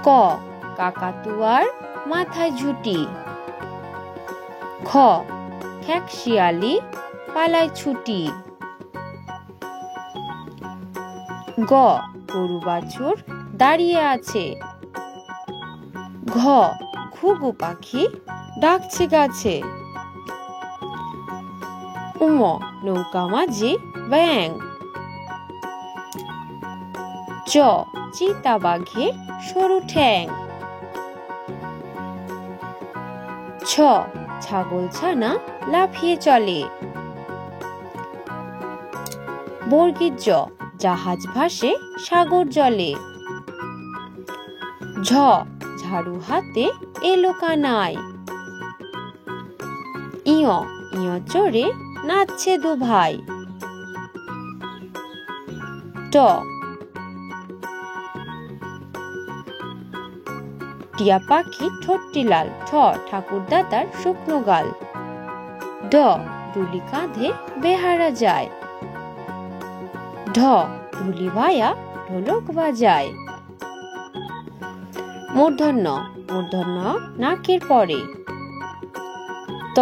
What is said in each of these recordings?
ক কাকাতুয়ার মাথায় ঝুঁটি। খ খ্যাঁক শিয়ালি পালায় ছুটি। গ গরু বাছুর দাঁড়িয়ে আছে। ঘ ঘুঘু পাখি ডাকছে গাছে। উম নৌকা মাঝি ব্যাঙ। চ চিতা বাঘের সরু ঠ্যাং। ছ ছাগল ছানা লাফিয়ে চলে। বর্গীর জ জাহাজ ভাসে সাগর জলে। ঝ ঝাড়ু হাতে এলো কানাই। ইয় ইয় চড়ে নাচছে দু ভাই। ট টিয়া পাখি ঠোঁটটি লাল। ঠ ঠাকুরদাদার শুকনো গাল। ড ডুলি কাঁধে বেহারা যায়। ঢ ঢুলি ভায়া ঢোলক বাজায়। মূর্ধন্য মূর্ধন্য নাকের পরে। ত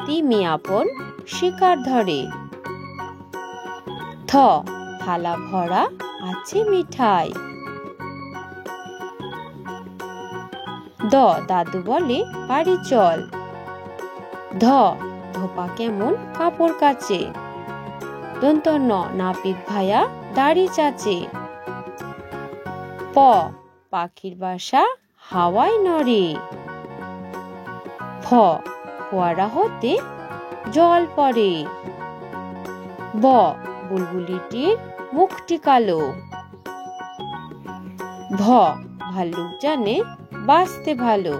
তিমি আপন শিকার ধরে। থ থালা ভরা আছে মিঠাই। দ দাদু বলে বাড়ি চল। ধ ধোপা কেমন কাপড় কাচে। দন্তন্য নাপিত ভায়া দাড়ি চাচে। প পাখির বাসা হাওয়ায় নড়ে। ফ ফোয়ারা হতে জল পড়ে। ব বুলবুলিটির মুখটি কালো। ভ ভাল্লুক জানে বাঁচতে ভালো।